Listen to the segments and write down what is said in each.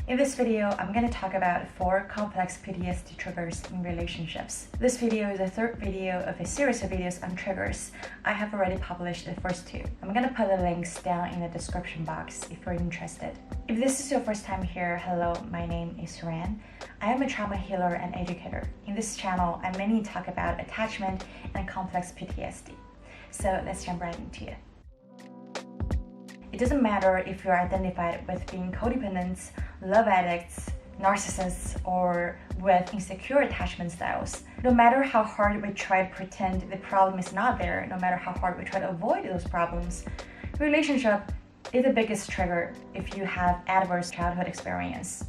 In this video, I'm going to talk about 4 complex PTSD triggers in relationships. This video is the 3rd video of a series of videos on triggers. I have already published the first 2. I'm going to put the links down in the description box if you're interested. If this is your first time here, hello, my name is Ran. I am a trauma healer and educator. In this channel, I mainly talk about attachment and complex PTSD. So let's jump right into it. It doesn't matter if you're identified with being codependents, love addicts, narcissists, or with insecure attachment styles. No matter how hard we try to pretend the problem is not there, no matter how hard we try to avoid those problems, relationship is the biggest trigger if you have adverse childhood experience.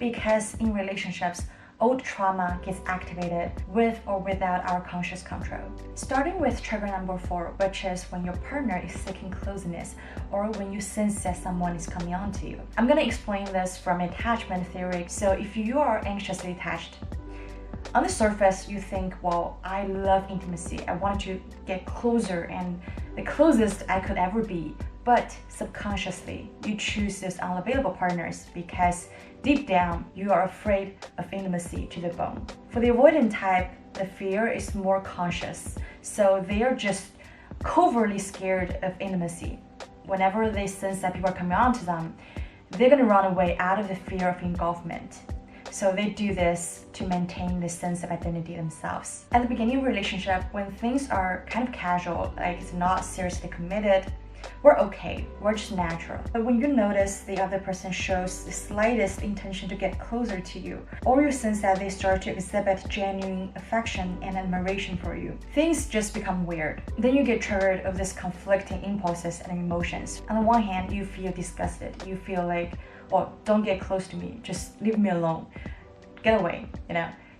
Because in relationships, old trauma gets activated with or without our conscious control. Starting with trigger number 4, which is when your partner is seeking closeness or when you sense that someone is coming on to you. I'm going to explain this from attachment theory. So if you are anxiously attached, on the surface you think, well, I love intimacy. I want to get closer and the closest I could ever be. But subconsciously, you choose those unavailable partners because deep down, you are afraid of intimacy to the bone. For the avoidant type, the fear is more conscious. So they are just covertly scared of intimacy. Whenever they sense that people are coming on to them, they're going to run away out of the fear of engulfment. So they do this to maintain the sense of identity themselves. At the beginning of a relationship, when things are kind of casual, like it's not seriously committed, we're okay, we're just natural. But when you notice the other person shows the slightest intention to get closer to you, or you sense that they start to exhibit genuine affection and admiration for you, things just become weird. Then you get triggered of this conflicting impulses and emotions. On the one hand, you feel disgusted. You feel like, well, don't get close to me, just leave me alone. Get away,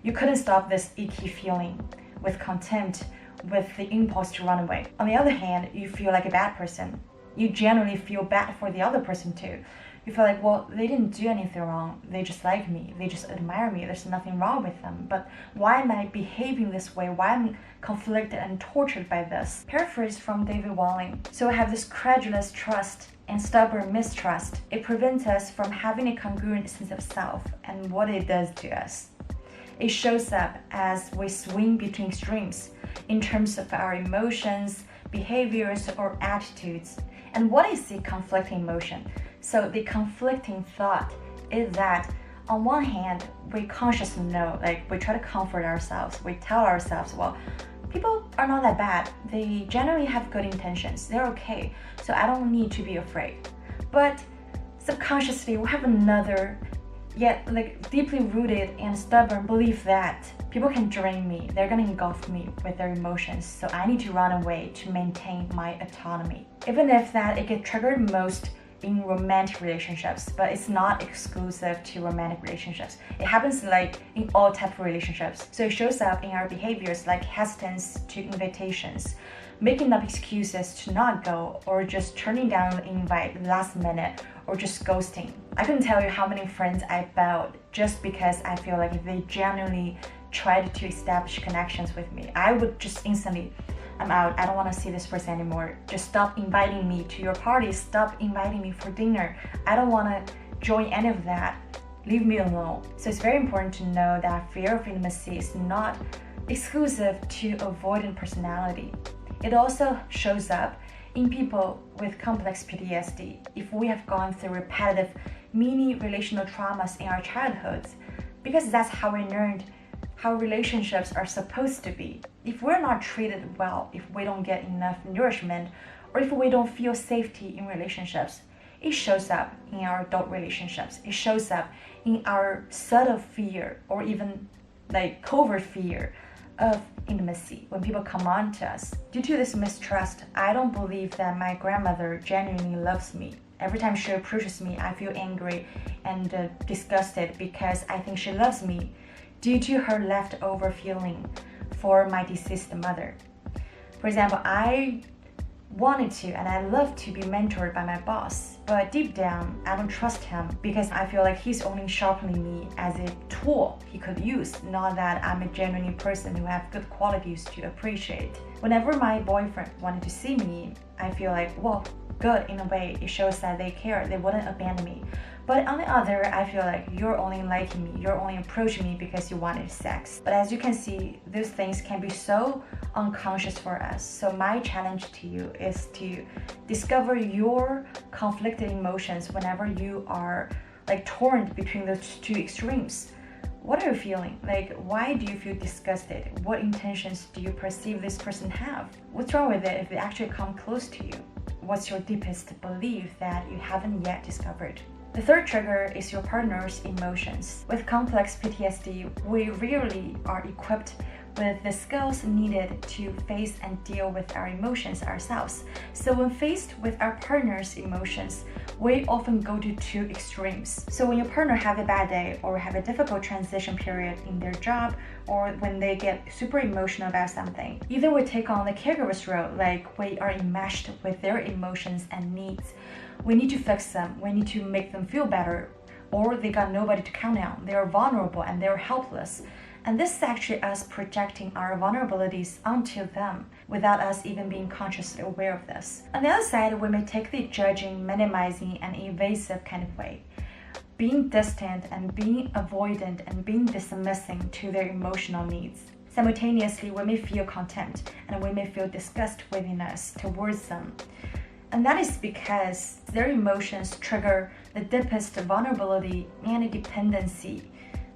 You couldn't stop this icky feeling with contempt, with the impulse to run away. On the other hand, you feel like a bad person. You generally feel bad for the other person too. You feel like, well, they didn't do anything wrong. They just like me. They just admire me. There's nothing wrong with them. But why am I behaving this way? Why am I conflicted and tortured by this? Paraphrase from David Walling. So I have this credulous trust and stubborn mistrust. It prevents us from having a congruent sense of self and what it does to us. It shows up as we swing between extremes in terms of our emotions, behaviors, or attitudes. And what is the conflicting emotion? So the conflicting thought is that on one hand, we consciously know, like we try to comfort ourselves. We tell ourselves, well, people are not that bad. They generally have good intentions. They're okay. So I don't need to be afraid. But subconsciously, we have another yet deeply rooted and stubborn belief that people can drain me, they're gonna engulf me with their emotions, so I need to run away to maintain my autonomy. Even if that it gets triggered most in romantic relationships, but it's not exclusive to romantic relationships. It happens in all types of relationships. So it shows up in our behaviors like hesitance to invitations, making up excuses to not go, or just turning down the invite last minute, or just ghosting. I couldn't tell you how many friends I bailed just because I feel like if they genuinely tried to establish connections with me, I would just instantly, I'm out, I don't want to see this person anymore. Just stop inviting me to your parties, stop inviting me for dinner. I don't want to join any of that. Leave me alone. So it's very important to know that fear of intimacy is not exclusive to avoidant personality. It also shows up in people with complex PTSD. If we have gone through repetitive mini relational traumas in our childhoods, because that's how we learned how relationships are supposed to be. If we're not treated well, if we don't get enough nourishment, or if we don't feel safety in relationships, it shows up in our adult relationships. It shows up in our subtle fear or even covert fear of intimacy when people come on to us. Due to this mistrust, I don't believe that my grandmother genuinely loves me. Every time she approaches me, I feel angry and disgusted because I think she loves me due to her leftover feeling for my deceased mother. For example, I wanted to and I love to be mentored by my boss, but deep down I don't trust him because I feel like he's only sharpening me as a tool he could use, not that I'm a genuine person who have good qualities to appreciate. Whenever my boyfriend wanted to see me, I feel like, well, good in a way. It shows that they care, they wouldn't abandon me. But on the other, I feel like you're only liking me, you're only approaching me because you wanted sex. But as you can see, those things can be so unconscious for us. So my challenge to you is to discover your conflicted emotions whenever you are like torn between those two extremes. What are you feeling? Like, why do you feel disgusted? What intentions do you perceive this person have? What's wrong with it if they actually come close to you? What's your deepest belief that you haven't yet discovered? The third trigger is your partner's emotions. With complex PTSD, we rarely are equipped with the skills needed to face and deal with our emotions ourselves. So when faced with our partner's emotions, we often go to two extremes. So when your partner have a bad day or have a difficult transition period in their job, or when they get super emotional about something, either we take on the caregiver's role, like we are enmeshed with their emotions and needs. We need to fix them, we need to make them feel better, or they got nobody to count on, they are vulnerable and they're helpless. And this is actually us projecting our vulnerabilities onto them without us even being consciously aware of this. On the other side, we may take the judging, minimizing, and evasive kind of way, being distant and being avoidant and being dismissing to their emotional needs. Simultaneously, we may feel contempt and we may feel disgust within us towards them. And that is because their emotions trigger the deepest vulnerability and dependency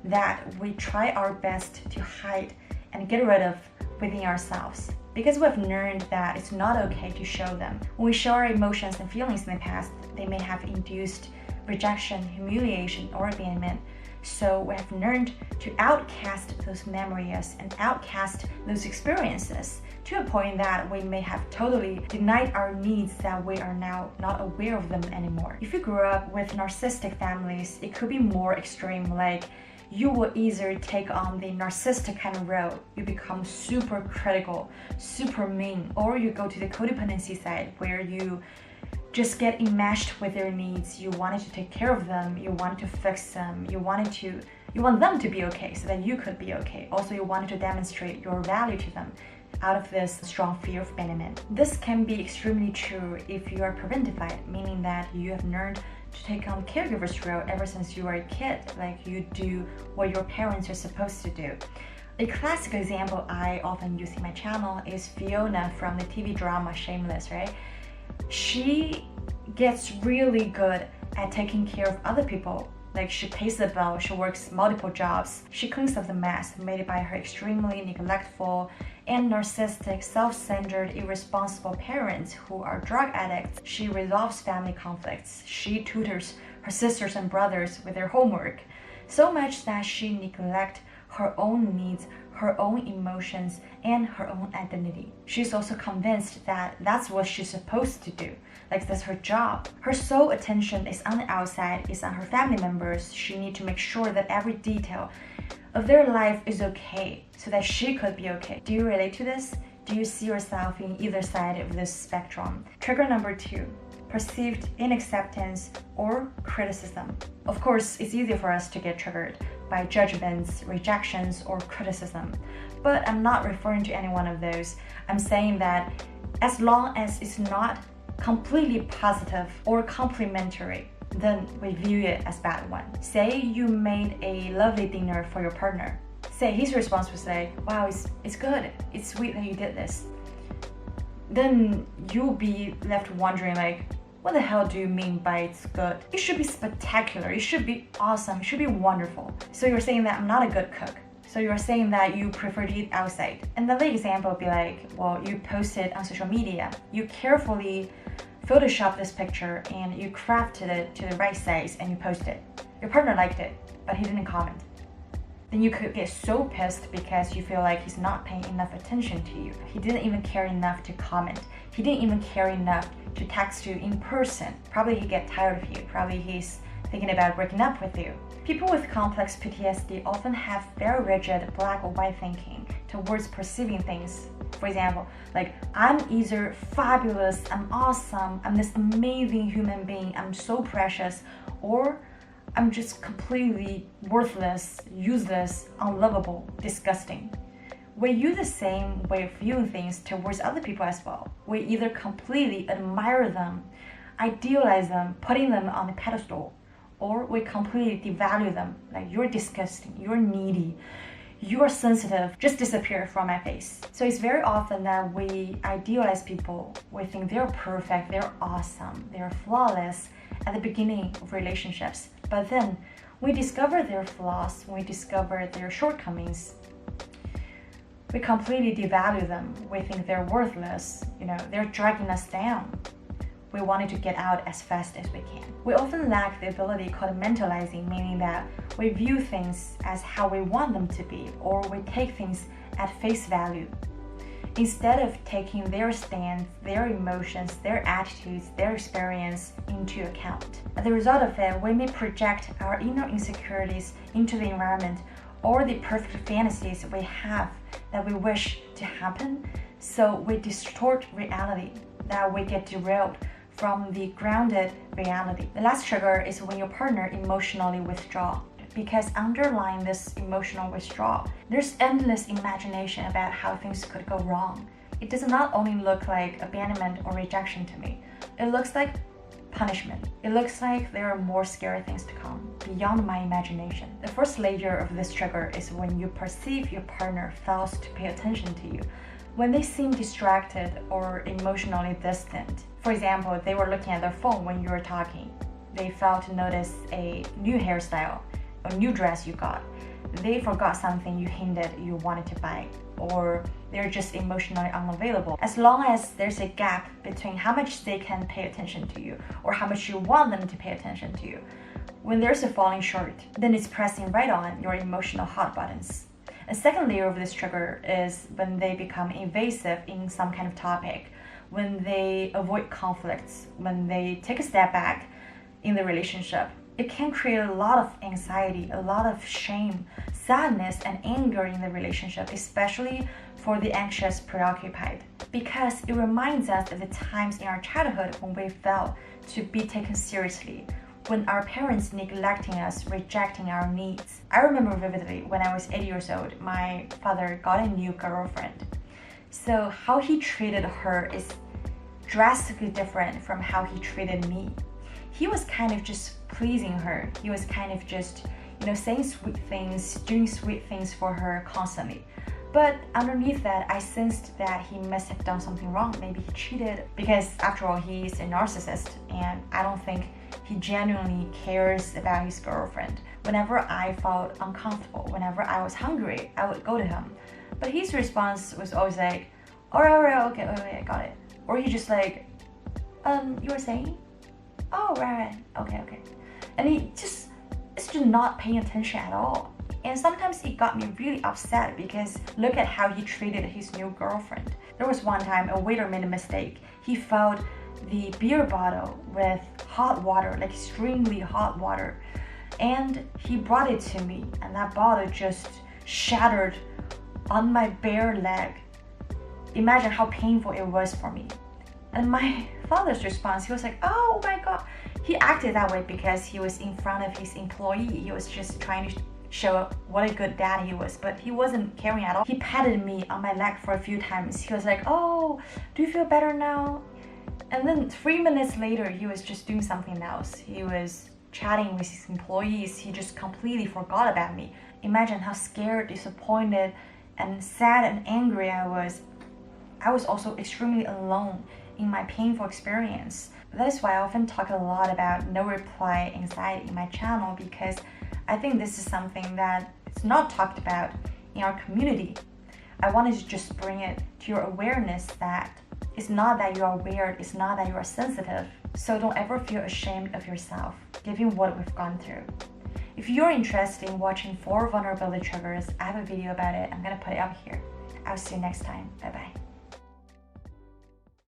that we try our best to hide and get rid of within ourselves. Because we've learned that it's not okay to show them. When we show our emotions and feelings in the past, they may have induced rejection, humiliation, or abandonment. So we have learned to outcast those memories and outcast those experiences to a point that we may have totally denied our needs, that we are now not aware of them anymore. If you grew up with narcissistic families, it could be more extreme, like you will either take on the narcissistic kind of role, you become super critical, super mean, or you go to the codependency side where you just get enmeshed with their needs. You wanted to take care of them, you wanted to fix them, you want them to be okay so that you could be okay. Also, you wanted to demonstrate your value to them out of this strong fear of abandonment. This can be extremely true if you are parentified, meaning that you have learned to take on caregiver's role ever since you were a kid, like you do what your parents are supposed to do. A classic example I often use in my channel is Fiona from the TV drama Shameless, right? She gets really good at taking care of other people. Like she pays the bill, she works multiple jobs, she cleans up the mess made by her extremely neglectful and narcissistic, self-centered, irresponsible parents who are drug addicts. She resolves family conflicts. She tutors her sisters and brothers with their homework, so much that she neglects her own needs, her own emotions, and her own identity. She's also convinced that that's what she's supposed to do, like that's her job. Her sole attention is on the outside, is on her family members. She needs to make sure that every detail of their life is okay so that she could be okay. Do you relate to this? Do you see yourself in either side of this spectrum? Trigger number 2, perceived inacceptance or criticism. Of course, it's easy for us to get triggered by judgments, rejections, or criticism, but I'm not referring to any one of those. I'm saying that as long as it's not completely positive or complimentary, then we view it as bad one. Say you made a lovely dinner for your partner. Say his response was like, wow, it's good, it's sweet that you did this. Then you'll be left wondering like, what the hell do you mean by it's good? It should be spectacular, it should be awesome, it should be wonderful. So you're saying that I'm not a good cook. So you're saying that you prefer to eat outside. Another example would be like, well, you posted on social media, you carefully Photoshop this picture and you crafted it to the right size and you posted it. Your partner liked it, but he didn't comment. Then you could get so pissed because you feel like he's not paying enough attention to you. He didn't even care enough to comment. He didn't even care enough to text you in person. Probably he get tired of you. Probably he's thinking about breaking up with you. People with complex PTSD often have very rigid black or white thinking towards perceiving things. For example, like, I'm either fabulous, I'm awesome, I'm this amazing human being, I'm so precious, or I'm just completely worthless, useless, unlovable, disgusting. We use the same way of viewing things towards other people as well. We either completely admire them, idealize them, putting them on a pedestal, or we completely devalue them, like you're disgusting, you're needy, you're sensitive, just disappear from my face. So it's very often that we idealize people. We think they're perfect, they're awesome, they're flawless at the beginning of relationships. But then we discover their flaws, we discover their shortcomings, we completely devalue them. We think they're worthless, they're dragging us down. We wanted to get out as fast as we can. We often lack the ability called mentalizing, meaning that we view things as how we want them to be, or we take things at face value, instead of taking their stance, their emotions, their attitudes, their experience into account. As a result of it, we may project our inner insecurities into the environment, or the perfect fantasies we have that we wish to happen, so we distort reality, that we get derailed from the grounded reality. The last trigger is when your partner emotionally withdraws, because underlying this emotional withdrawal, there's endless imagination about how things could go wrong. It does not only look like abandonment or rejection to me, it looks like punishment. It looks like there are more scary things to come, beyond my imagination. The first layer of this trigger is when you perceive your partner fails to pay attention to you, when they seem distracted or emotionally distant. For example, they were looking at their phone when you were talking. They failed to notice a new hairstyle, a new dress you got. They forgot something you hinted you wanted to buy, or they're just emotionally unavailable. As long as there's a gap between how much they can pay attention to you or how much you want them to pay attention to you, when there's a falling short, then it's pressing right on your emotional hot buttons. A second layer of this trigger is when they become invasive in some kind of topic, when they avoid conflicts, when they take a step back in the relationship. It can create a lot of anxiety, a lot of shame, sadness, and anger in the relationship, especially for the anxious, preoccupied, because it reminds us of the times in our childhood when we failed to be taken seriously, when our parents neglecting us, rejecting our needs. I remember vividly when I was 8 years old, my father got a new girlfriend. So how he treated her is drastically different from how he treated me. He was kind of just pleasing her. He was kind of just, saying sweet things, doing sweet things for her constantly. But underneath that, I sensed that he must have done something wrong. Maybe he cheated, because after all, he's a narcissist, and I don't think he genuinely cares about his girlfriend. Whenever I felt uncomfortable, whenever I was hungry, I would go to him. But his response was always like, all right, okay, wait, I got it. Or he just like, you were saying? Oh, right, okay. And it's just not paying attention at all. And sometimes it got me really upset, because look at how he treated his new girlfriend. There was one time a waiter made a mistake. He filled the beer bottle with hot water, like extremely hot water. And he brought it to me, and that bottle just shattered on my bare leg. Imagine how painful it was for me. And my father's response, he was like, oh my God. He acted that way because he was in front of his employee. He was just trying to show what a good dad he was, but he wasn't caring at all. He patted me on my leg for a few times. He was like, oh, do you feel better now? And then 3 minutes later, he was just doing something else. He was chatting with his employees. He just completely forgot about me. Imagine how scared, disappointed, and sad and angry I was. I was also extremely alone in my painful experience. That is why I often talk a lot about no reply anxiety in my channel, because I think this is something that is not talked about in our community. I wanted to just bring it to your awareness that it's not that you are weird, it's not that you are sensitive. So don't ever feel ashamed of yourself, given what we've gone through. If you're interested in watching 4 vulnerability triggers, I have a video about it. I'm gonna put it up here. I'll see you next time. Bye bye.